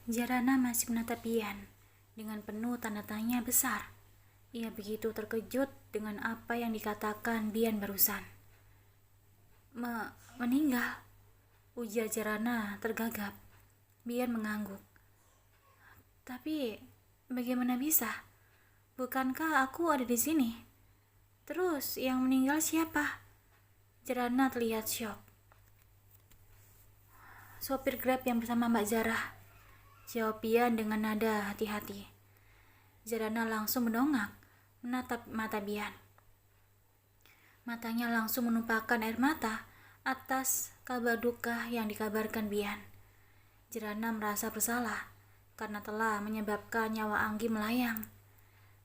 Jarana masih menatap Bian dengan penuh tanda tanya besar. Ia begitu terkejut dengan apa yang dikatakan Bian barusan. Meninggal, ujar Jarana tergagap. Bian mengangguk. Tapi bagaimana bisa? Bukankah aku ada di sini? Terus yang meninggal siapa? Jarana terlihat syok. Sopir Grab yang bersama Mbak Zarah, jawab Bian dengan nada hati-hati. Jarana langsung mendongak, menatap mata Bian. Matanya langsung menumpahkan air mata atas kabar duka yang dikabarkan Bian. Jarana merasa bersalah karena telah menyebabkan nyawa Anggi melayang.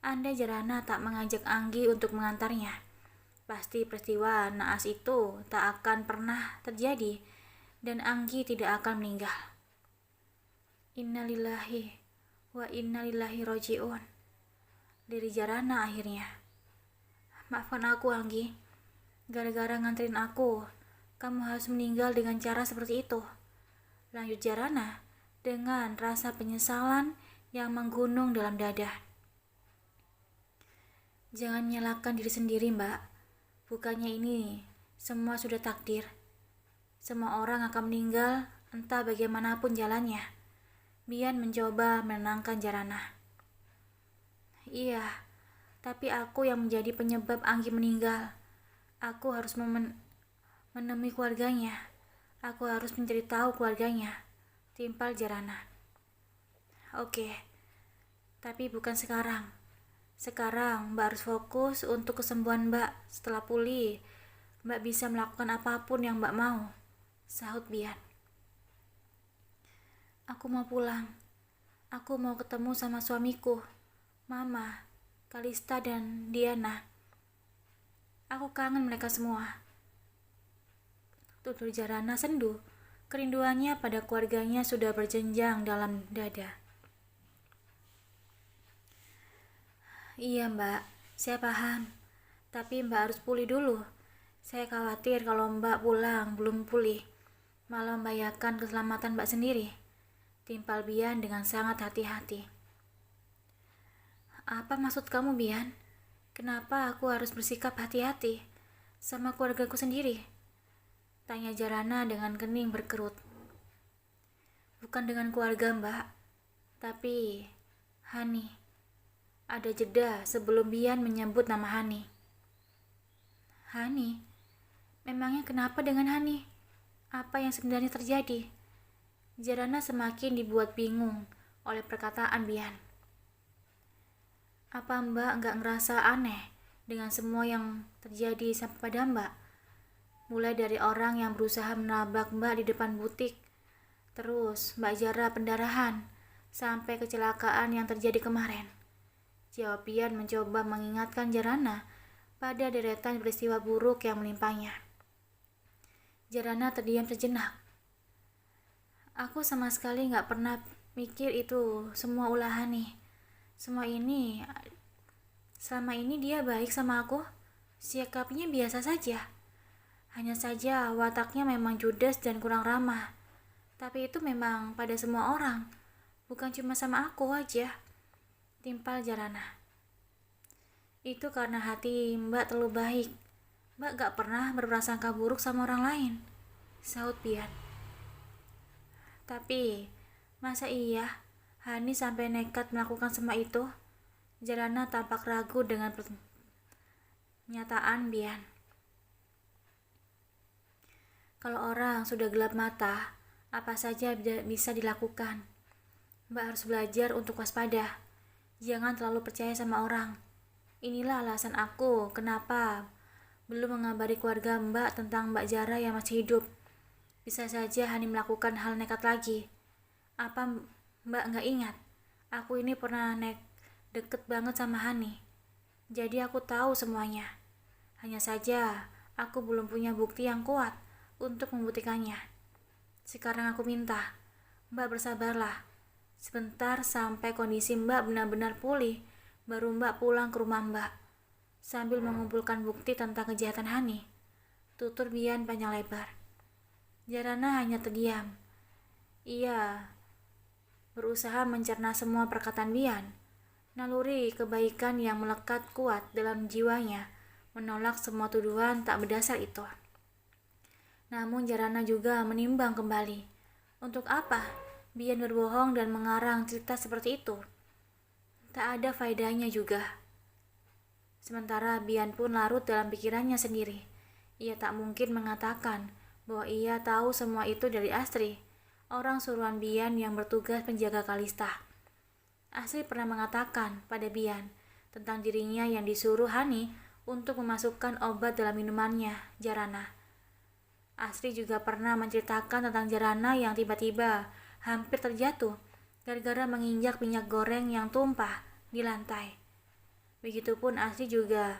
Andai Jarana tak mengajak Anggi untuk mengantarnya, pasti peristiwa naas itu tak akan pernah terjadi dan Anggi tidak akan meninggal. Innalillahi wa innalillahi roji'un, diri Jarana akhirnya. Maafkan aku Anggi, gara-gara nganterin aku, kamu harus meninggal dengan cara seperti itu. Lanjut Jarana dengan rasa penyesalan yang menggunung dalam dada. Jangan menyalahkan diri sendiri, Mbak. Bukannya ini semua sudah takdir. Semua orang akan meninggal entah bagaimanapun jalannya. Bian mencoba menenangkan Jarana. Iya, tapi aku yang menjadi penyebab Anggi meninggal. Aku harus menemui keluarganya. Aku harus mencari tahu keluarganya, timpal Jarana. Oke, tapi bukan sekarang. Sekarang Mbak harus fokus untuk kesembuhan Mbak. Setelah pulih, Mbak bisa melakukan apapun yang Mbak mau, sahut Bian. Aku mau pulang. Aku mau ketemu sama suamiku, Mama, Kalista dan Diana. Aku kangen mereka semua. Tutur Jarana sendu. Kerinduannya pada keluarganya sudah berjenjang dalam dada. Iya Mbak, saya paham. Tapi Mbak harus pulih dulu. Saya khawatir kalau Mbak pulang belum pulih, malah membahayakan keselamatan Mbak sendiri, timpal Bian dengan sangat hati-hati. Apa maksud kamu Bian? Kenapa aku harus bersikap hati-hati sama keluargaku sendiri? Tanya Jarana dengan kening berkerut. Bukan dengan keluarga Mbak, tapi Hani. Ada jeda sebelum Bian menyebut nama Hani. Hani? Memangnya kenapa dengan Hani? Apa yang sebenarnya terjadi? Jarana semakin dibuat bingung oleh perkataan Bian. Apa Mbak nggak ngerasa aneh dengan semua yang terjadi pada Mbak? Mulai dari orang yang berusaha menabrak Mbak di depan butik, terus Mbak Zara pendarahan, sampai kecelakaan yang terjadi kemarin. Jawab Bian mencoba mengingatkan Jarana pada deretan peristiwa buruk yang menimpanya. Jarana terdiam sejenak. Aku sama sekali gak pernah mikir itu semua ulah Hani. Selama ini dia baik sama aku. Sikapnya biasa saja. Hanya saja wataknya memang judes dan kurang ramah. Tapi itu memang pada semua orang, bukan cuma sama aku aja, timpal Jarana. Itu karena hati Mbak terlalu baik. Mbak gak pernah berprasangka buruk sama orang lain, sahut Bian. Tapi, masa iya Hani sampai nekat melakukan semua itu? Jarana tampak ragu dengan pernyataan Bian. Kalau orang sudah gelap mata, apa saja bisa dilakukan. Mbak harus belajar untuk waspada. Jangan terlalu percaya sama orang. Inilah alasan aku kenapa belum mengabari keluarga Mbak tentang Mbak Zara yang masih hidup. Bisa saja Hani melakukan hal nekat lagi. Apa Mbak nggak ingat? Aku ini pernah deket banget sama Hani. Jadi aku tahu semuanya. Hanya saja aku belum punya bukti yang kuat untuk membuktikannya. Sekarang aku minta Mbak bersabarlah. Sebentar sampai kondisi Mbak benar-benar pulih, baru Mbak pulang ke rumah Mbak. Sambil mengumpulkan bukti tentang kejahatan Hani, tutur Bian panjang lebar. Jarana hanya terdiam. Iya, berusaha mencerna semua perkataan Bian. Naluri kebaikan yang melekat kuat dalam jiwanya menolak semua tuduhan tak berdasar itu. Namun Jarana juga menimbang kembali. Untuk apa Bian berbohong dan mengarang cerita seperti itu? Tak ada faedahnya juga. Sementara Bian pun larut dalam pikirannya sendiri. Ia tak mungkin mengatakan bahwa ia tahu semua itu dari Astri, orang suruhan Bian yang bertugas penjaga Kalista. Astri pernah mengatakan pada Bian tentang dirinya yang disuruh Hani untuk memasukkan obat dalam minumannya, Jarana. Astri juga pernah menceritakan tentang Jarana yang tiba-tiba hampir terjatuh gara-gara menginjak minyak goreng yang tumpah di lantai. Begitupun Astri juga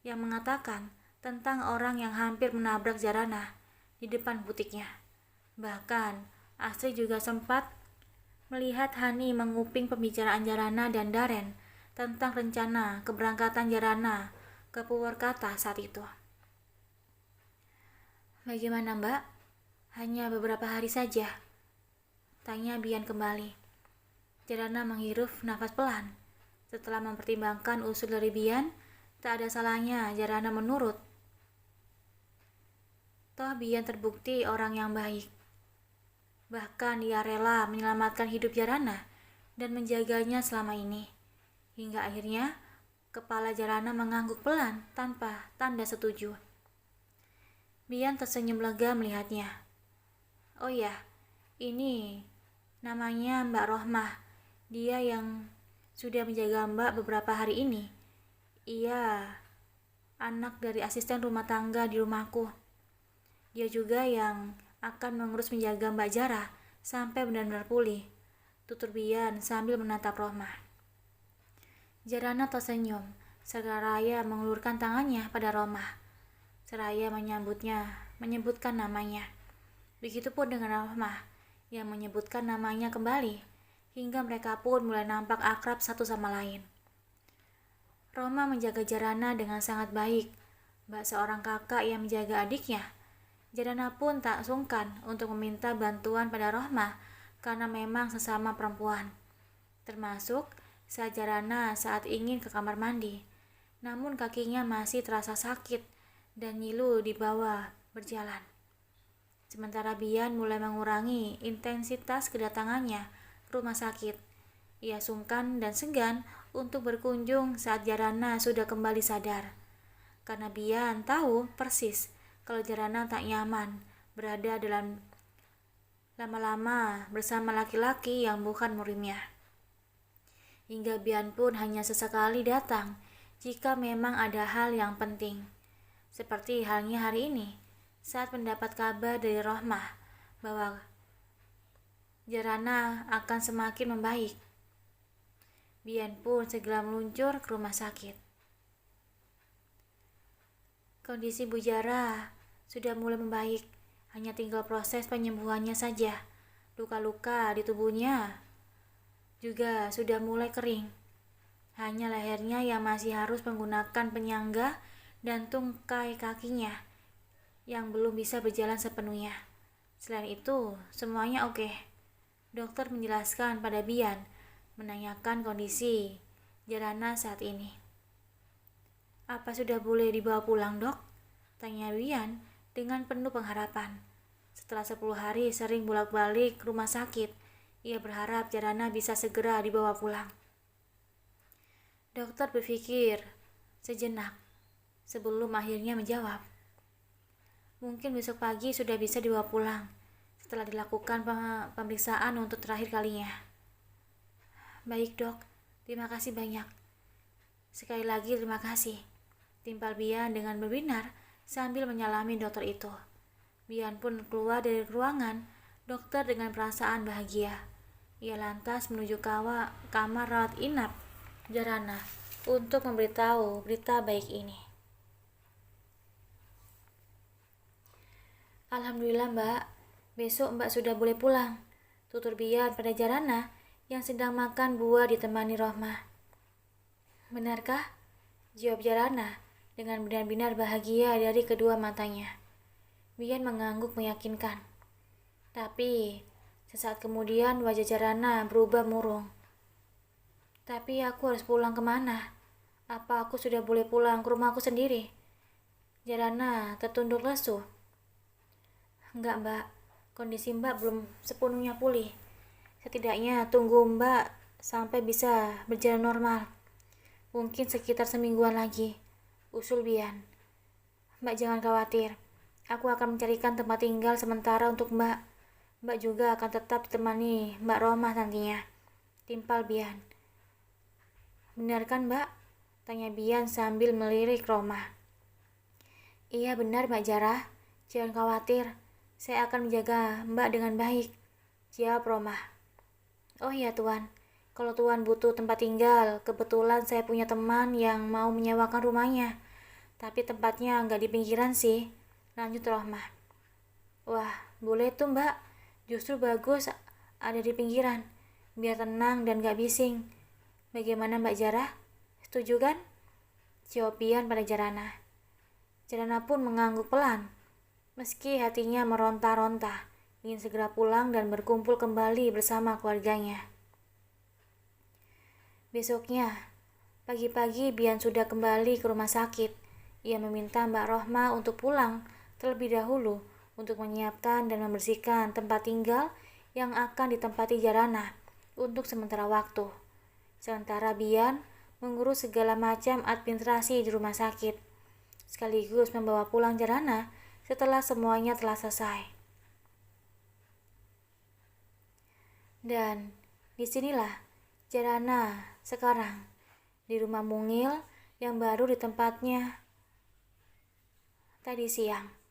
yang mengatakan tentang orang yang hampir menabrak Jarana di depan butiknya. Bahkan Astri juga sempat melihat Hani menguping pembicaraan Jarana dan Daren tentang rencana keberangkatan Jarana ke Purwakarta saat itu. Bagaimana Mbak? Hanya beberapa hari saja, tanya Bian kembali. Jarana menghirup nafas pelan. Setelah mempertimbangkan usul dari Bian, tak ada salahnya Jarana menurut. Toh Bian terbukti orang yang baik. Bahkan ia rela menyelamatkan hidup Jarana dan menjaganya selama ini. Hingga akhirnya, kepala Jarana mengangguk pelan tanpa tanda setuju. Bian tersenyum lega melihatnya. Oh ya, ini namanya Mbak Rohmah. Dia yang sudah menjaga Mbak beberapa hari ini. Ia anak dari asisten rumah tangga di rumahku. Dia juga yang akan mengurus menjaga Mbak Jara sampai benar-benar pulih, tutur Bian sambil menatap Rohmah. Jarana tersenyum, seraya mengulurkan tangannya pada Rohmah. Seraya menyebutkan namanya. Begitupun dengan Rohmah yang menyebutkan namanya kembali, hingga mereka pun mulai nampak akrab satu sama lain. Rohmah menjaga Jarana dengan sangat baik, bak seorang kakak yang menjaga adiknya. Jarana pun tak sungkan untuk meminta bantuan pada Rohmah karena memang sesama perempuan. Termasuk saat Jarana saat ingin ke kamar mandi, namun kakinya masih terasa sakit dan nyilu di bawah berjalan. Sementara Bian mulai mengurangi intensitas kedatangannya ke rumah sakit. Ia sungkan dan segan untuk berkunjung saat Jarana sudah kembali sadar. Karena Bian tahu persis kalau Jarana tak nyaman berada dalam lama-lama bersama laki-laki yang bukan murimnya. Hingga Bian pun hanya sesekali datang jika memang ada hal yang penting. Seperti halnya hari ini, saat mendapat kabar dari Rohmah bahwa Jarana akan semakin membaik. Bian pun segera meluncur ke rumah sakit. Kondisi Bu Jara sudah mulai membaik, hanya tinggal proses penyembuhannya saja. Luka-luka di tubuhnya juga sudah mulai kering. Hanya lehernya yang masih harus menggunakan penyangga dan tungkai kakinya yang belum bisa berjalan sepenuhnya. Selain itu, semuanya oke. Dokter menjelaskan pada Bian, menanyakan kondisi Jarana saat ini. Apa sudah boleh dibawa pulang, Dok? Tanya Bian dengan penuh pengharapan. Setelah 10 hari sering bolak-balik ke rumah sakit, ia berharap Jarana bisa segera dibawa pulang. Dokter berpikir sejenak sebelum akhirnya menjawab. Mungkin besok pagi sudah bisa dibawa pulang setelah dilakukan pemeriksaan untuk terakhir kalinya. Baik Dok, terima kasih banyak. Sekali lagi terima kasih, timpal Bian dengan berbinar sambil menyalami dokter itu. Bian pun keluar dari ruangan dokter dengan perasaan bahagia. Ia lantas menuju kamar rawat inap Jarana untuk memberitahu berita baik ini. Alhamdulillah Mbak, besok Mbak sudah boleh pulang, tutur Bian pada Jarana yang sedang makan buah ditemani Rohmah. Benarkah? Jawab Jarana dengan benar-benar bahagia dari kedua matanya. Bian mengangguk meyakinkan. Tapi Sesaat kemudian wajah Jarana berubah murung. Tapi aku harus pulang kemana? Apa aku sudah boleh pulang ke rumahku sendiri? Jarana tertunduk lesu. Enggak, Mbak. Kondisi Mbak belum sepenuhnya pulih. Setidaknya tunggu Mbak sampai bisa berjalan normal. Mungkin sekitar semingguan lagi. Usul Bian. Mbak jangan khawatir. Aku akan mencarikan tempat tinggal sementara untuk Mbak. Mbak juga akan tetap ditemani Mbak Roma nantinya. Timpal Bian. Benar kan, Mbak? Tanya Bian sambil melirik Roma. Iya benar, Mbak Jara. Jangan khawatir. Saya akan menjaga Mbak dengan baik. Jawab Roma. Oh iya Tuan. Kalau Tuan butuh tempat tinggal, kebetulan saya punya teman yang mau menyewakan rumahnya. Tapi tempatnya nggak di pinggiran sih. Lanjut Roma. Wah, boleh tuh Mbak. Justru bagus ada di pinggiran. Biar tenang dan nggak bising. Bagaimana Mbak Jara? Setuju kan? Jawab Bian pada Jarana. Jarana pun mengangguk pelan. Meski hatinya meronta-ronta, ingin segera pulang dan berkumpul kembali bersama keluarganya. Besoknya, pagi-pagi Bian sudah kembali ke rumah sakit. Ia meminta Mbak Rohma untuk pulang terlebih dahulu untuk menyiapkan dan membersihkan tempat tinggal yang akan ditempati Jarana untuk sementara waktu. Sementara Bian mengurus segala macam administrasi di rumah sakit, sekaligus membawa pulang Jarana setelah semuanya telah selesai. Dan disinilah Jarana sekarang, di rumah mungil yang baru di tempatnya tadi siang.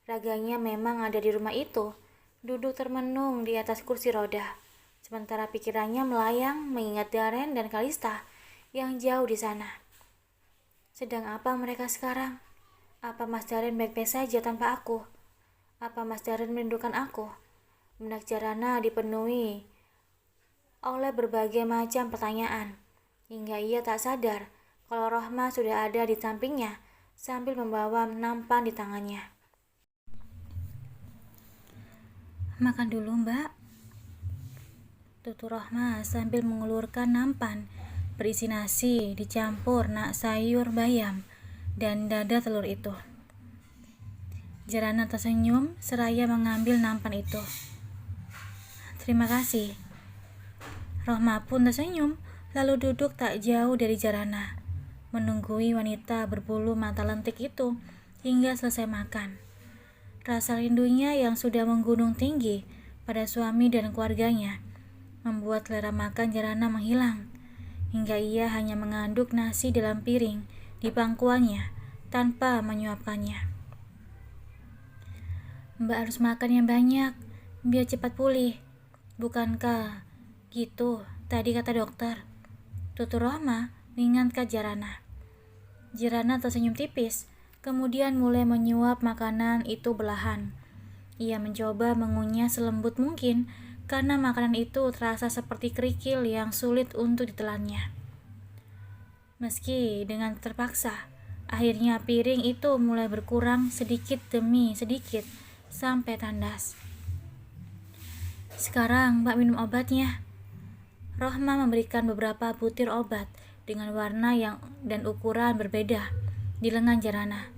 Raganya memang ada di rumah itu, duduk termenung di atas kursi roda, sementara pikirannya melayang mengingat Daren dan Kalista yang jauh di sana. Sedang apa mereka sekarang? Apa Mas Daren baik-baik saja tanpa aku? Apa Mas Daren merindukan aku? Benak Jarana dipenuhi oleh berbagai macam pertanyaan, hingga ia tak sadar kalau Rohma sudah ada di sampingnya sambil membawa nampan di tangannya. Makan dulu Mbak, tutur Rohma sambil mengulurkan nampan berisi nasi dicampur sayur bayam dan dada telur itu. Jarana tersenyum seraya mengambil nampan itu. Terima kasih. Rohma pun tersenyum lalu duduk tak jauh dari Jarana, menunggui wanita berbulu mata lentik itu hingga selesai makan. Rasa rindunya yang sudah menggunung tinggi pada suami dan keluarganya membuat selera makan Jarana menghilang, hingga ia hanya mengaduk nasi dalam piring di pangkuannya tanpa menyuapkannya. Mbak harus makan yang banyak biar cepat pulih. Bukankah gitu tadi kata dokter? Tutur Rohma mengingatkan Jarana. Jarana tersenyum tipis, kemudian mulai menyuap makanan itu perlahan. Ia mencoba mengunyah selembut mungkin karena makanan itu terasa seperti kerikil yang sulit untuk ditelannya. Meski dengan terpaksa, akhirnya piring itu mulai berkurang sedikit demi sedikit sampai tandas. Sekarang Mbak minum obatnya. Rohma memberikan beberapa butir obat dengan warna dan ukuran berbeda di lengan Jarana.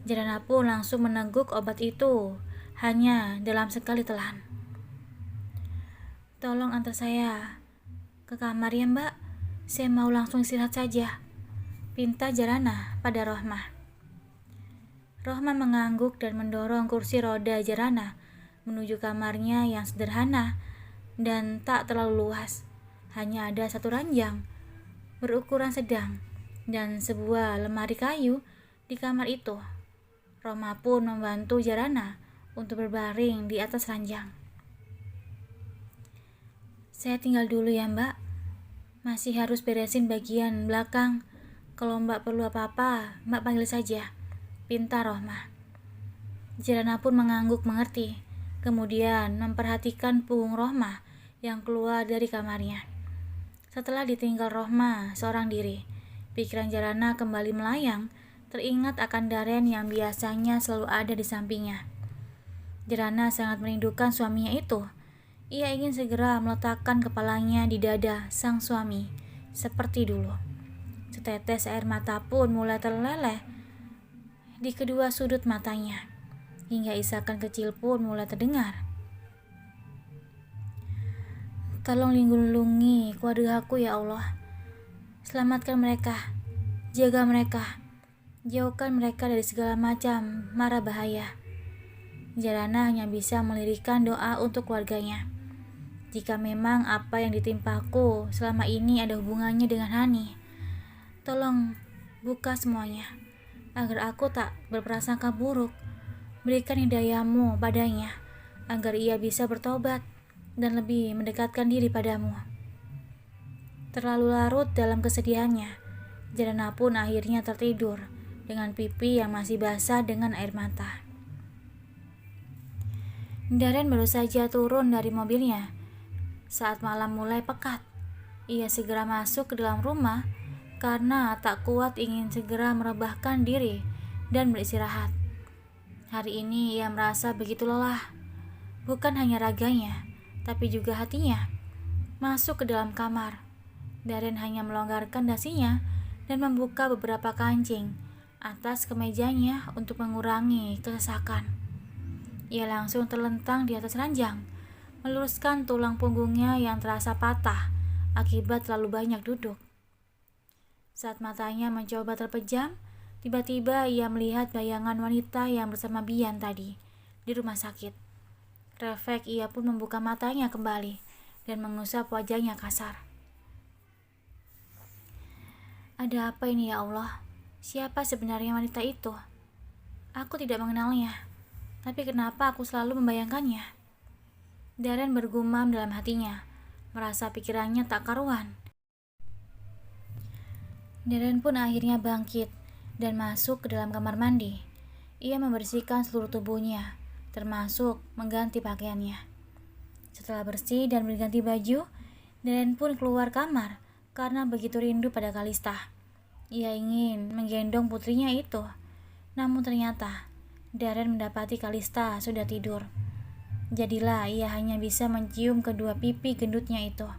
Jarana pun langsung meneguk obat itu hanya dalam sekali telan. Tolong antar saya ke kamar ya Mbak. Saya mau langsung istirahat saja, pinta Jarana pada Rohma. Rohma mengangguk dan mendorong kursi roda Jarana menuju kamarnya yang sederhana dan tak terlalu luas. Hanya ada satu ranjang berukuran sedang dan sebuah lemari kayu di kamar itu. Rohma pun membantu Jarana untuk berbaring di atas ranjang. Saya tinggal dulu ya Mbak. Masih harus beresin bagian belakang. Kalau Mbak perlu apa-apa, Mbak panggil saja, pinta Rohma. Jarana pun mengangguk mengerti, kemudian memperhatikan punggung Rohma yang keluar dari kamarnya. Setelah ditinggal Rohma seorang diri, pikiran Jarana kembali melayang, teringat akan Daren yang biasanya selalu ada di sampingnya. Jarana sangat merindukan suaminya itu, Ia ingin segera meletakkan kepalanya di dada sang suami, seperti dulu. Setetes air mata pun mulai terleleh di kedua sudut matanya, hingga isakan kecil pun mulai terdengar. Tolong lindungi keluargaku ya Allah. Selamatkan mereka, jaga mereka, jauhkan mereka dari segala macam mara bahaya. Jarana hanya bisa melirikkan doa untuk keluarganya. Jika memang apa yang ditimpaku selama ini ada hubungannya dengan Hani, tolong buka semuanya, agar aku tak berprasangka buruk. Berikan hidayahmu padanya, agar ia bisa bertobat dan lebih mendekatkan diri padamu. Terlalu larut dalam kesedihannya, Jarana pun akhirnya tertidur dengan pipi yang masih basah dengan air mata. Darren baru saja turun dari mobilnya saat malam mulai pekat. Ia segera masuk ke dalam rumah karena tak kuat ingin segera merebahkan diri dan beristirahat. Hari ini ia merasa begitu lelah, bukan hanya raganya, tapi juga hatinya. Masuk ke dalam kamar, Darren hanya melonggarkan dasinya dan membuka beberapa kancing atas kemejanya untuk mengurangi kesesakan. Ia langsung terlentang di atas ranjang, meluruskan tulang punggungnya yang terasa patah akibat terlalu banyak duduk. Saat matanya mencoba terpejam, tiba-tiba ia melihat bayangan wanita yang bersama Bian tadi di rumah sakit. Refleks ia pun membuka matanya kembali dan mengusap wajahnya kasar. Ada apa ini ya Allah? Siapa sebenarnya wanita itu? Aku tidak mengenalnya, tapi kenapa aku selalu membayangkannya? Darren bergumam dalam hatinya, merasa pikirannya tak karuan. Darren pun akhirnya bangkit dan masuk ke dalam kamar mandi. Ia membersihkan seluruh tubuhnya, termasuk mengganti pakaiannya. Setelah bersih dan berganti baju, Darren pun keluar kamar karena begitu rindu pada Kalista. Ia ingin menggendong putrinya itu, namun ternyata Darren mendapati Kalista sudah tidur. Jadilah ia hanya bisa mencium kedua pipi gendutnya itu.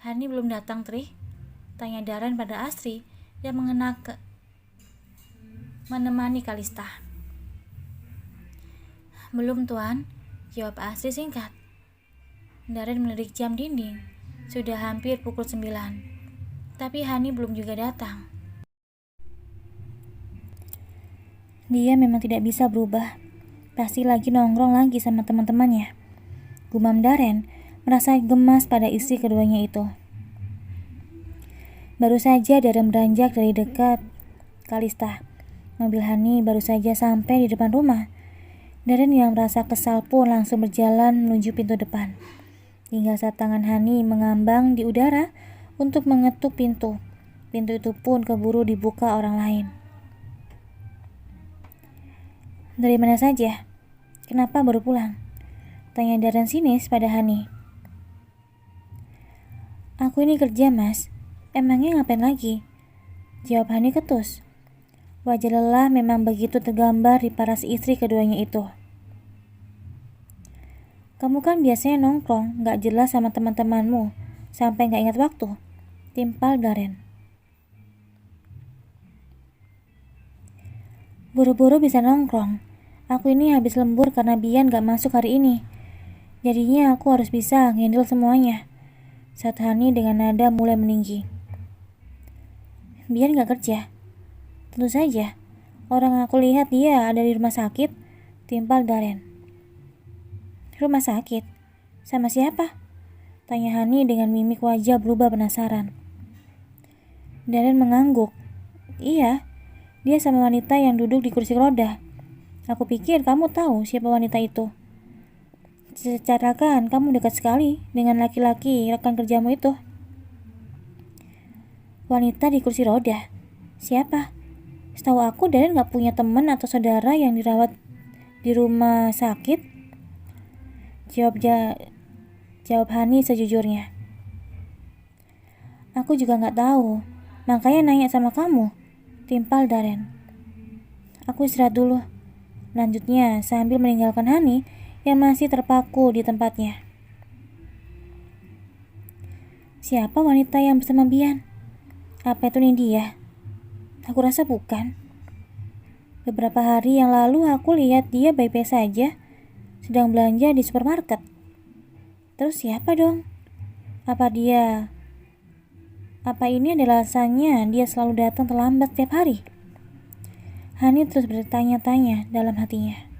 Hani belum datang, Tri? Tanya Darren pada Astri yang menemani Kalista. Belum, Tuan, jawab Astri singkat. Darren melirik jam dinding. Sudah hampir pukul 9. Tapi Hani belum juga datang. Dia memang tidak bisa berubah. Pasti lagi nongkrong lagi sama teman-temannya. Gumam Darren merasa gemas pada istri keduanya itu. Baru saja Darren beranjak dari dekat Kalista. Mobil Hani baru saja sampai di depan rumah. Darren yang merasa kesal pun langsung berjalan menuju pintu depan. Hingga saat tangan Hani mengambang di udara untuk mengetuk pintu. Pintu itu pun keburu dibuka orang lain. Dari mana saja? Kenapa baru pulang? Tanya Darren sinis pada Hani. Aku ini kerja, Mas. Emangnya ngapain lagi? Jawab Hani ketus. Wajah lelah memang begitu tergambar di paras istri keduanya itu. Kamu kan biasanya nongkrong, gak jelas sama teman-temanmu, sampai gak ingat waktu. Timpal Darren. Buru-buru bisa nongkrong. Aku ini habis lembur karena Bian gak masuk hari ini. Jadinya aku harus bisa ngendel semuanya. Saat Hani dengan nada mulai meninggi. Bian gak kerja? Tentu saja. Orang aku lihat dia ada di rumah sakit. Timpal Darren. Rumah sakit? Sama siapa? Tanya Hani dengan mimik wajah berubah penasaran. Darren mengangguk. Iya. Dia sama wanita yang duduk di kursi roda. Aku pikir kamu tahu siapa wanita itu. Secara kan kamu dekat sekali dengan laki-laki rekan kerjamu itu. Wanita di kursi roda? Siapa? Setahu aku Darren gak punya teman atau saudara yang dirawat di rumah sakit. Jawab Hani sejujurnya. Aku juga gak tahu. Makanya nanya sama kamu. Timpal Darren. Aku istirahat dulu. Lanjutnya sambil meninggalkan Hani yang masih terpaku di tempatnya. Siapa wanita yang bersama Bian? Apa itu Nindya? Aku rasa bukan. Beberapa hari yang lalu aku lihat dia baik-baik saja, sedang belanja di supermarket. Terus siapa dong? Apa ini adalah alasannya dia selalu datang terlambat setiap hari? Hani terus bertanya-tanya dalam hatinya.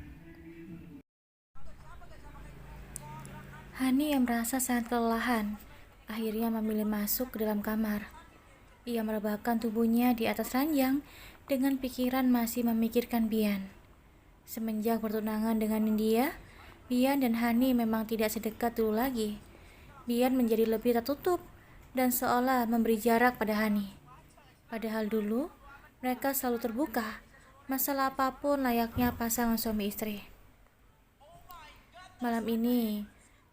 Hani yang merasa sangat kelelahan, akhirnya memilih masuk ke dalam kamar. Ia merebahkan tubuhnya di atas ranjang dengan pikiran masih memikirkan Bian. Semenjak bertunangan dengan Nindya, Bian dan Hani memang tidak sedekat dulu lagi. Bian menjadi lebih tertutup dan seolah memberi jarak pada Hani. Padahal dulu, mereka selalu terbuka, masalah apapun layaknya pasangan suami istri. Malam ini,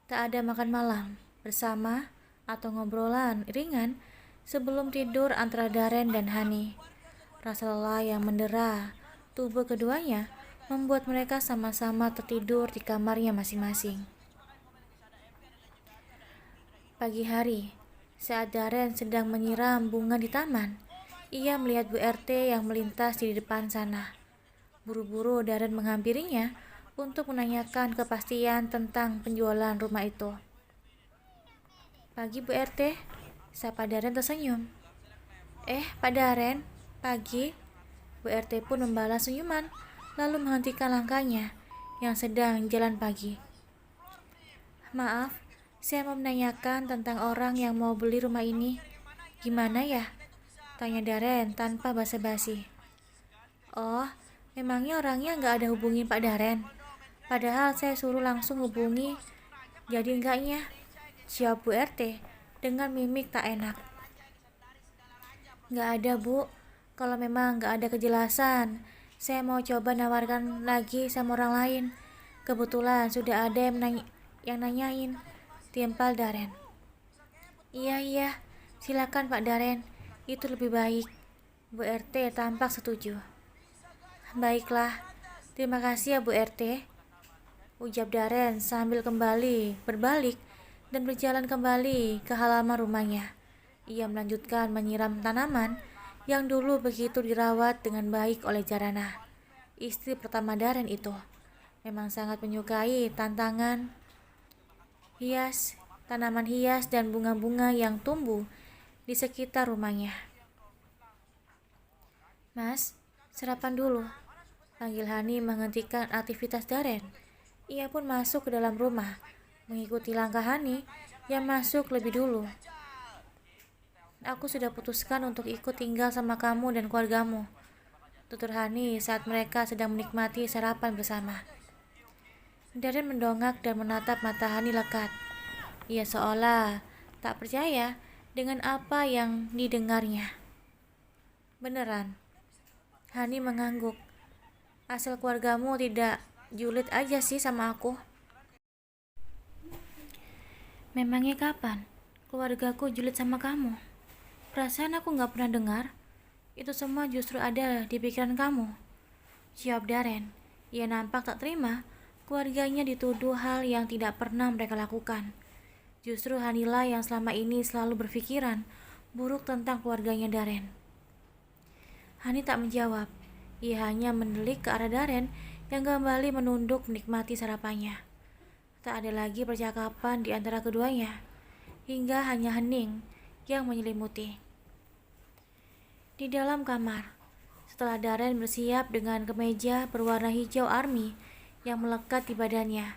tak ada makan malam bersama atau ngobrolan ringan sebelum tidur antara Darren dan Hani. Rasa lelah yang mendera tubuh keduanya membuat mereka sama-sama tertidur di kamarnya masing-masing. Pagi hari, saat Darren sedang menyiram bunga di taman, ia melihat Bu RT yang melintas di depan sana. Buru-buru Darren menghampirinya untuk menanyakan kepastian tentang penjualan rumah itu. Pagi Bu RT, sapa Darren tersenyum. Pak Darren, pagi. Bu RT pun membalas senyuman, lalu menghentikan langkahnya yang sedang jalan pagi. Maaf, saya mau menanyakan tentang orang yang mau beli rumah ini. Gimana ya? Tanya Darren tanpa basa-basi. Oh, memangnya orangnya nggak ada hubungin Pak Darren? Padahal saya suruh langsung hubungi. Jadi enggaknya? Jawab Bu RT dengan mimik tak enak. Nggak ada Bu, kalau memang nggak ada kejelasan, saya mau coba nawarkan lagi sama orang lain. Kebetulan sudah ada yang nanyain, timpal Darren. Iya, silakan Pak Darren, itu lebih baik. Bu RT tampak setuju. Baiklah, terima kasih ya Bu RT, ucap Darren sambil kembali berbalik dan berjalan kembali ke halaman rumahnya. Ia melanjutkan menyiram tanaman yang dulu begitu dirawat dengan baik oleh Jarana, istri pertama Darren itu. Memang sangat menyukai tanaman hias dan bunga-bunga yang tumbuh di sekitar rumahnya. Mas, sarapan dulu, panggil Hani menghentikan aktivitas Darren. Ia pun masuk ke dalam rumah, mengikuti langkah Hani yang masuk lebih dulu. Aku sudah putuskan untuk ikut tinggal sama kamu dan keluargamu, tutur Hani saat mereka sedang menikmati sarapan bersama. Darren mendongak dan menatap mata Hani lekat. Ia seolah tak percaya dengan apa yang didengarnya. Beneran? Hani mengangguk. Asal keluargamu tidak julid aja sih sama aku. Memangnya kapan keluargaku julid sama kamu? Perasaan aku gak pernah dengar. Itu semua justru ada di pikiran kamu, jawab Darren. Ia nampak tak terima keluarganya dituduh hal yang tidak pernah mereka lakukan. Justru Hanila yang selama ini selalu berpikiran buruk tentang keluarganya Darren. Hani tak menjawab. Ia hanya mendelik ke arah Darren yang kembali menunduk menikmati sarapannya. Tak ada lagi percakapan di antara keduanya, hingga hanya hening yang menyelimuti. Di dalam kamar, setelah Darren bersiap dengan kemeja berwarna hijau army yang melekat di badannya,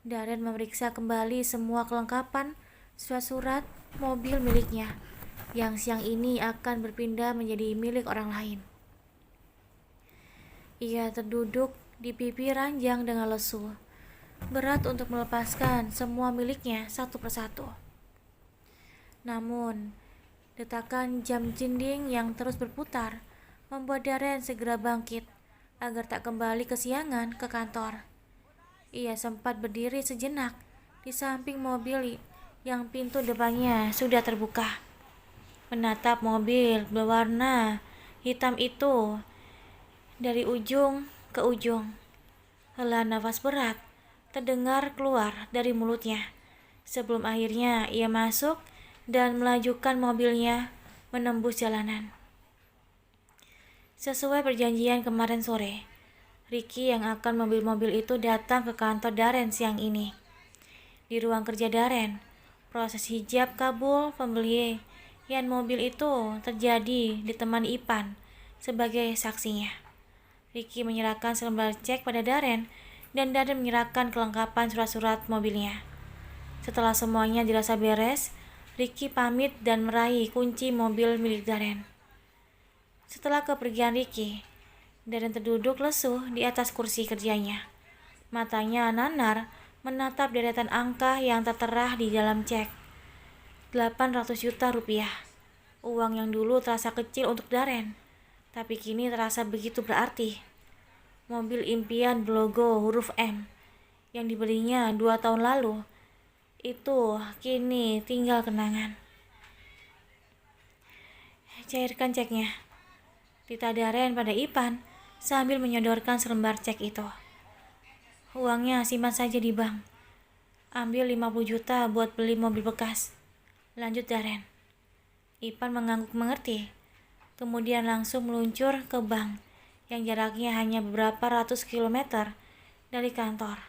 Darren memeriksa kembali semua kelengkapan surat-surat mobil miliknya yang siang ini akan berpindah menjadi milik orang lain. Ia terduduk di pipi ranjang dengan lesu, berat untuk melepaskan semua miliknya satu persatu. Namun, detakan jam dinding yang terus berputar membuat Darren segera bangkit agar tak kembali kesiangan ke kantor. Ia sempat berdiri sejenak di samping mobil yang pintu depannya sudah terbuka, menatap mobil berwarna hitam itu dari ujung ke ujung. Hela nafas berat terdengar keluar dari mulutnya. Sebelum akhirnya ia masuk dan melajukan mobilnya menembus jalanan. Sesuai perjanjian kemarin sore, Ricky yang akan mobil-mobil itu datang ke kantor Darren siang ini. Di ruang kerja Darren, proses hijab kabul pembelian mobil itu terjadi ditemani Ipan sebagai saksinya. Ricky menyerahkan selembar cek pada Darren dan Darren menyerahkan kelengkapan surat-surat mobilnya. Setelah semuanya dirasa beres, Ricky pamit dan meraih kunci mobil milik Darren. Setelah kepergian Ricky, Darren terduduk lesu di atas kursi kerjanya. Matanya nanar menatap deretan angka yang tertera di dalam cek. 800 juta rupiah. Uang yang dulu terasa kecil untuk Darren, tapi kini terasa begitu berarti. Mobil impian berlogo huruf M yang dibelinya 2 tahun lalu, itu kini tinggal kenangan. Cairkan ceknya, Tita Darren pada Ipan sambil menyodorkan selembar cek itu. Uangnya simpan saja di bank. Ambil 50 juta buat beli mobil bekas. Lanjut Darren. Ipan mengangguk mengerti. Kemudian langsung meluncur ke bank yang jaraknya hanya beberapa ratus kilometer dari kantor.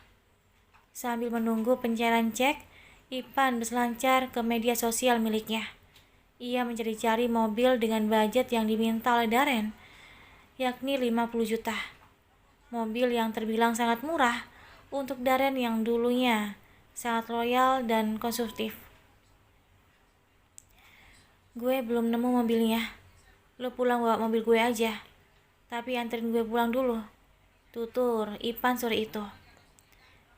Sambil menunggu pencairan cek, Ipan berselancar ke media sosial miliknya. Ia mencari-cari mobil dengan budget yang diminta oleh Darren, yakni 50 juta. Mobil yang terbilang sangat murah untuk Darren yang dulunya sangat loyal dan konsumtif. Gue belum nemu mobilnya. Lo pulang bawa mobil gue aja. Tapi anterin gue pulang dulu, tutur Ipan sore itu.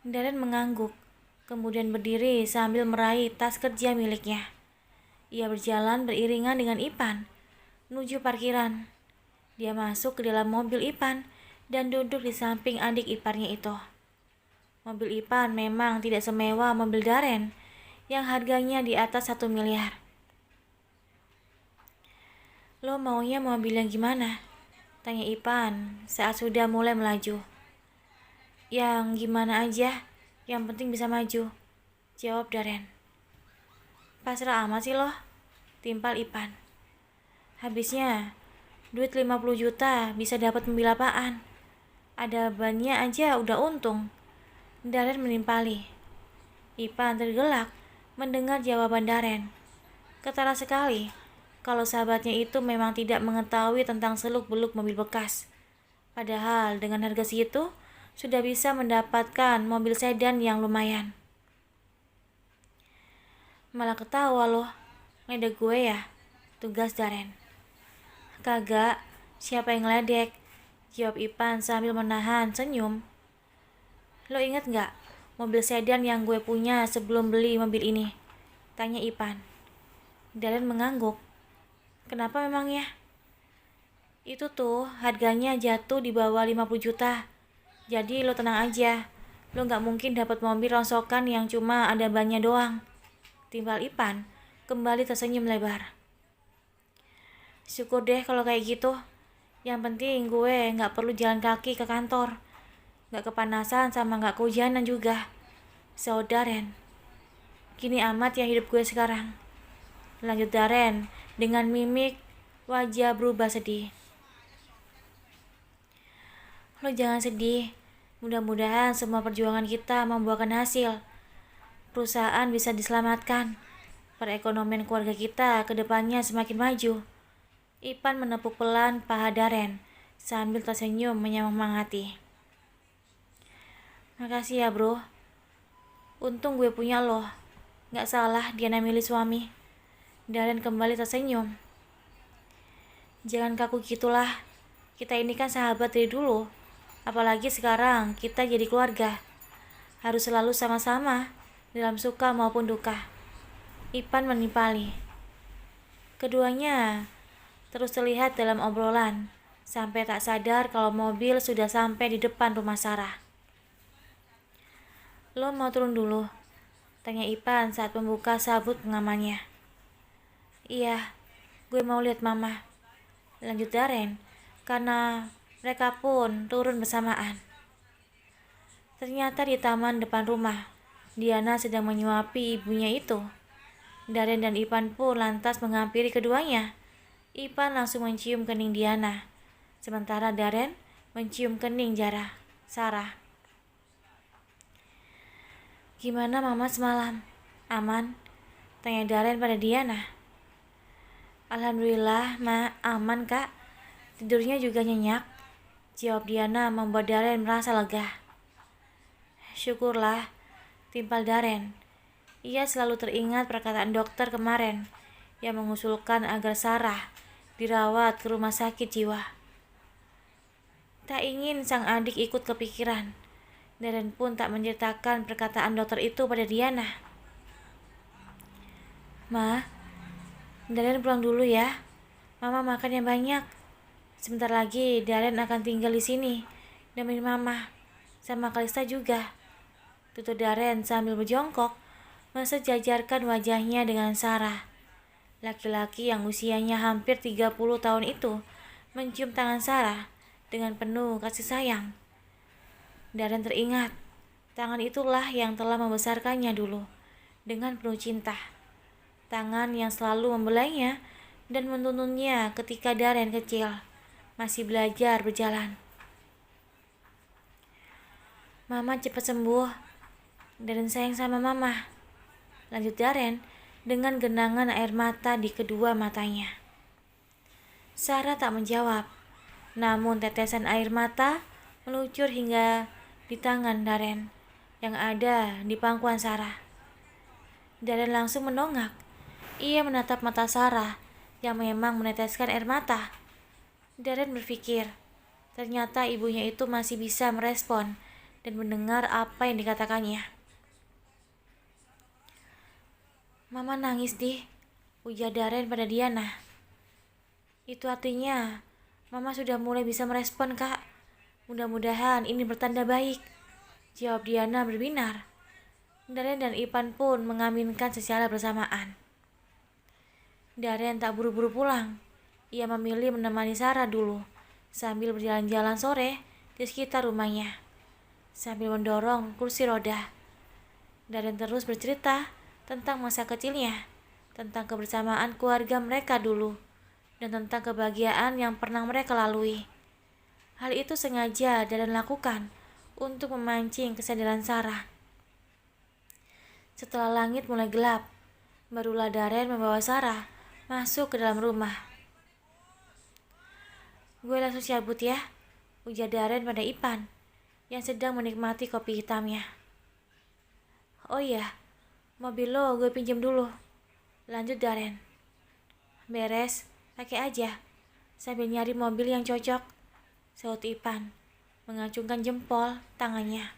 Darren mengangguk, kemudian berdiri sambil meraih tas kerja miliknya. Ia berjalan beriringan dengan Ipan menuju parkiran. Dia masuk ke dalam mobil Ipan dan duduk di samping adik iparnya itu. Mobil Ipan memang tidak semewah mobil Darren yang harganya di atas 1 miliar. Lo maunya mobil yang gimana? Tanya Ipan saat sudah mulai melaju. Yang gimana aja, yang penting bisa maju, jawab Darren. Pasrah amat sih lo, timpal Ipan. Habisnya, duit 50 juta bisa dapat mobil apaan? Ada bannya aja udah untung. Darren menimpali. Ipan tergelak mendengar jawaban Darren. Ketara sekali kalau sahabatnya itu memang tidak mengetahui tentang seluk-beluk mobil bekas. Padahal dengan harga segitu sudah bisa mendapatkan mobil sedan yang lumayan. Malah ketawa loh, ngedek gue ya, tugas Darren. Kagak, siapa yang ngeledek? Jawab Ipan sambil menahan senyum. Lo inget gak mobil sedan yang gue punya sebelum beli mobil ini? Tanya Ipan. Darren mengangguk. Kenapa memangnya? Itu tuh harganya jatuh di bawah 50 juta. Jadi lo tenang aja. Lo gak mungkin dapat mobil rongsokan yang cuma ada bannya doang. Timbal Ipan kembali tersenyum lebar. Syukur deh kalau kayak gitu. Yang penting gue gak perlu jalan kaki ke kantor. Gak kepanasan sama gak kehujanan juga. Saudara Darren. Gini amat ya hidup gue sekarang. Lanjut Darren dengan mimik wajah berubah sedih. Lo jangan sedih. Mudah-mudahan semua perjuangan kita membuahkan hasil. Perusahaan bisa diselamatkan. Perekonomian keluarga kita ke depannya semakin maju. Ipan menepuk pelan paha Darren sambil tersenyum menyemangati. Makasih ya bro. Untung gue punya lo. Gak salah dia milih suami. Darren kembali tersenyum. Jangan kaku gitulah. Kita ini kan sahabat dari dulu. Apalagi sekarang kita jadi keluarga. Harus selalu sama-sama dalam suka maupun duka. Ipan menimpali. Keduanya terus terlihat dalam obrolan sampai tak sadar kalau mobil sudah sampai di depan rumah Sarah. Lo mau turun dulu? Tanya Ipan saat membuka sabut pengamannya. Iya, gue mau lihat mama. Lanjut Darren, karena mereka pun turun bersamaan. Ternyata di taman depan rumah, Diana sedang menyuapi ibunya itu. Daren dan Ipan pun lantas menghampiri keduanya. Ipan langsung mencium kening Diana, sementara Daren mencium kening Sarah. "Gimana mama semalam? Aman?" tanya Daren pada Diana. "Alhamdulillah, aman kak. Tidurnya juga nyenyak," jawab Diana membuat Daren merasa lega. "Syukurlah," timpal Daren. Ia selalu teringat perkataan dokter kemarin yang mengusulkan agar Sarah dirawat ke rumah sakit jiwa. Tak ingin sang adik ikut kepikiran, Daren pun tak menceritakan perkataan dokter itu pada Diana. "Ma, Daren pulang dulu ya. Mama makan yang banyak. Sebentar lagi Daren akan tinggal di sini demi mama, sama Kalista juga," tutur Daren sambil berjongkok mensejajarkan wajahnya dengan Sarah. Laki-laki yang usianya hampir 30 tahun itu mencium tangan Sarah dengan penuh kasih sayang. Daren teringat, tangan itulah yang telah membesarkannya dulu dengan penuh cinta. Tangan yang selalu membelainya dan menuntunnya ketika Daren kecil, masih belajar berjalan. "Mama cepat sembuh. Daren sayang sama mama," lanjut Daren dengan genangan air mata di kedua matanya. Sarah tak menjawab, namun tetesan air mata meluncur hingga di tangan Daren yang ada di pangkuan Sarah. Daren langsung mendongak. Ia menatap mata Sarah yang memang meneteskan air mata. Daren berpikir, ternyata ibunya itu masih bisa merespon dan mendengar apa yang dikatakannya. "Mama nangis ujar Daren pada Diana. "Itu artinya Mama sudah mulai bisa merespon kak. Mudah-mudahan ini bertanda baik," jawab Diana berbinar. Daren dan Ipan pun mengaminkan secara bersamaan. Daren tak buru-buru pulang. Ia memilih menemani Sarah dulu, sambil berjalan-jalan sore di sekitar rumahnya, sambil mendorong kursi roda. Daren terus bercerita tentang masa kecilnya, tentang kebersamaan keluarga mereka dulu, dan tentang kebahagiaan yang pernah mereka lalui. Hal itu sengaja Daren lakukan untuk memancing kesadaran Sarah. Setelah langit mulai gelap, barulah Daren membawa Sarah masuk ke dalam rumah. "Gue langsung cabut ya," ujar Daren pada Ipan yang sedang menikmati kopi hitamnya. "Oh iya, mobil lo gue pinjam dulu," lanjut Daren. "Beres, pakai aja, sambil nyari mobil yang cocok," sahut Ipan, mengacungkan jempol tangannya.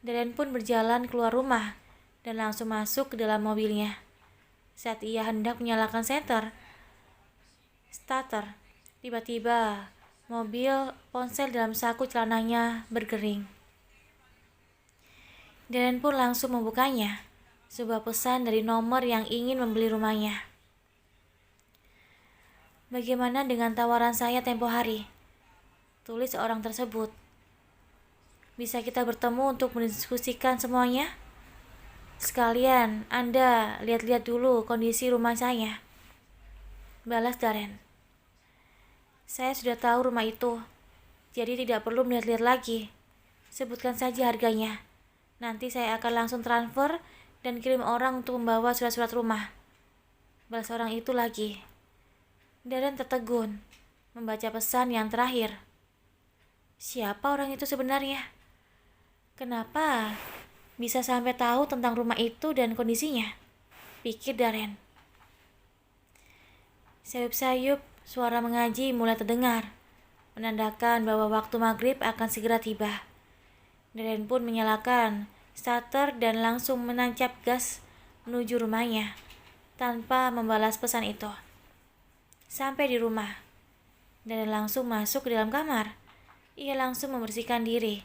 Daren pun berjalan keluar rumah dan langsung masuk ke dalam mobilnya. Saat ia hendak menyalakan starter, tiba-tiba mobil ponsel dalam saku celananya bergering. Daren pun langsung membukanya, sebuah pesan dari nomor yang ingin membeli rumahnya. "Bagaimana dengan tawaran saya tempo hari?" tulis orang tersebut. "Bisa kita bertemu untuk mendiskusikan semuanya? Sekalian Anda lihat-lihat dulu kondisi rumah saya," balas Daren. "Saya sudah tahu rumah itu, jadi tidak perlu melihat-lihat lagi. Sebutkan saja harganya. Nanti saya akan langsung transfer dan kirim orang untuk membawa surat-surat rumah," balas orang itu lagi. Daren tertegun membaca pesan yang terakhir. Siapa orang itu sebenarnya? Kenapa bisa sampai tahu tentang rumah itu dan kondisinya? Pikir Daren. Sayup-sayup suara mengaji mulai terdengar, menandakan bahwa waktu maghrib akan segera tiba. Daren pun menyalakan starter dan langsung menancap gas menuju rumahnya tanpa membalas pesan itu. Sampai di rumah, Daren langsung masuk ke dalam kamar. Ia langsung membersihkan diri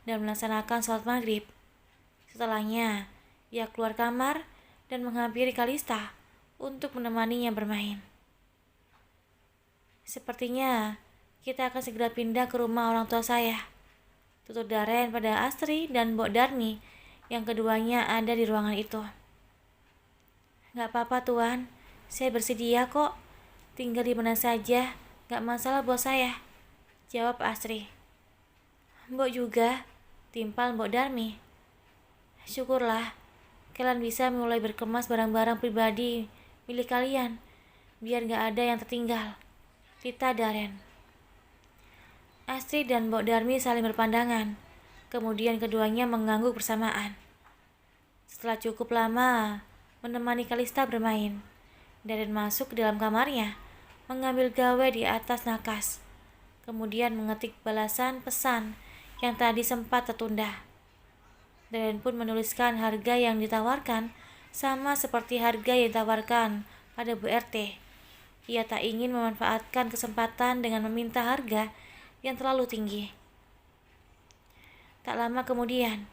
dan melaksanakan sholat maghrib. Setelahnya, ia keluar kamar dan menghampiri Kalista untuk menemaninya bermain. "Sepertinya kita akan segera pindah ke rumah orang tua saya," tutur Daren pada Astri dan Mbok Darmi yang keduanya ada di ruangan itu. Gak apa-apa Tuan, saya bersedia kok. Tinggal di mana saja, gak masalah buat saya, jawab Astri. Mbok juga, timpal Mbok Darmi. Syukurlah, kalian bisa mulai berkemas barang-barang pribadi milik kalian, biar gak ada yang tertinggal, Tita Daren. Astri dan Mbok Darmi saling berpandangan, kemudian keduanya mengangguk bersamaan. Setelah cukup lama menemani Kalista bermain, Daren masuk ke dalam kamarnya, mengambil gawe di atas nakas, kemudian mengetik balasan pesan yang tadi sempat tertunda. Daren pun menuliskan harga yang ditawarkan sama seperti harga yang ditawarkan pada Bu RT. Ia tak ingin memanfaatkan kesempatan dengan meminta harga yang terlalu tinggi. Tak lama kemudian,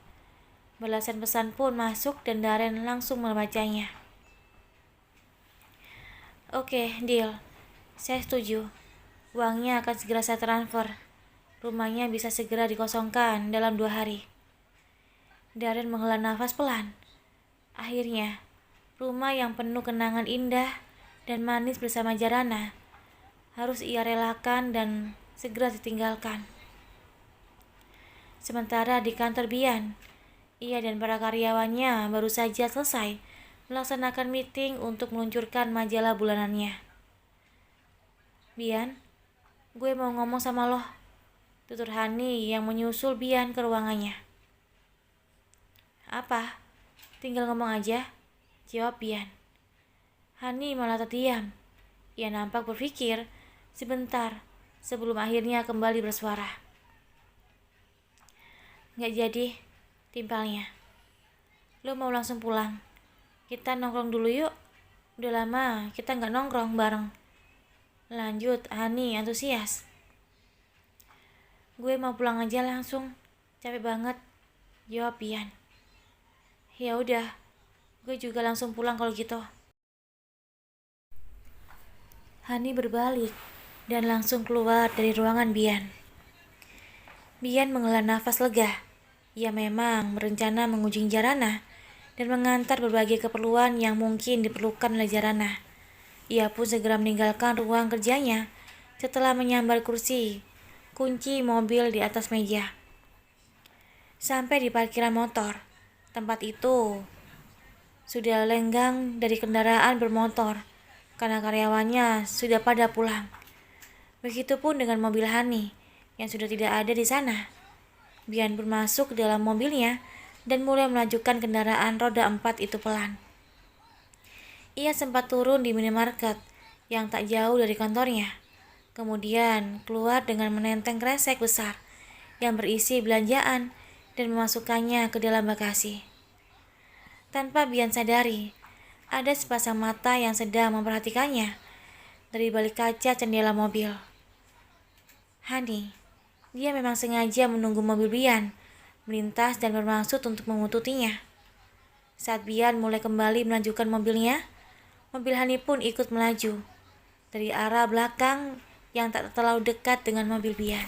balasan pesan pun masuk dan Daren langsung membacanya. Oke, deal. Saya setuju. Uangnya akan segera saya transfer. Rumahnya bisa segera dikosongkan dalam 2 hari. Daren menghela nafas pelan. Akhirnya, rumah yang penuh kenangan indah dan manis bersama Jarana harus ia relakan dan segera ditinggalkan. Sementara di kantor Bian, ia dan para karyawannya baru saja selesai melaksanakan meeting untuk meluncurkan majalah bulanannya. Bian, gue mau ngomong sama lo, tutur Hani yang menyusul Bian ke ruangannya. Apa? Tinggal ngomong aja, jawab Bian. Hani malah terdiam. Ia nampak berpikir sebentar sebelum akhirnya kembali bersuara. Gak jadi, timpalnya. Lo mau langsung pulang? Kita nongkrong dulu yuk. Udah lama kita gak nongkrong bareng. Lanjut, Hani antusias. Gue mau pulang aja langsung, capek banget, jawab Bian. Ya udah, gue juga langsung pulang kalau gitu. Hani berbalik dan langsung keluar dari ruangan Bian. Bian menghela nafas lega. Ia memang berencana mengunjungi Jarana dan mengantar berbagai keperluan yang mungkin diperlukan oleh Jarana. Ia pun segera meninggalkan ruang kerjanya setelah menyambar kunci mobil di atas meja. Sampai di parkiran motor, tempat itu sudah lenggang dari kendaraan bermotor karena karyawannya sudah pada pulang. Begitupun dengan mobil Hani yang sudah tidak ada di sana. Bian pun masuk ke dalam mobilnya dan mulai melajukan kendaraan roda 4 itu pelan. Ia sempat turun di minimarket yang tak jauh dari kantornya. Kemudian keluar dengan menenteng kresek besar yang berisi belanjaan dan memasukkannya ke dalam bagasi. Tanpa Bian sadari, ada sepasang mata yang sedang memperhatikannya dari balik kaca jendela mobil. Hani, dia memang sengaja menunggu mobil Bian melintas dan bermaksud untuk memututinya. Saat Bian mulai kembali melanjutkan mobilnya, mobil Hani pun ikut melaju dari arah belakang yang tak terlalu dekat dengan mobil Bian.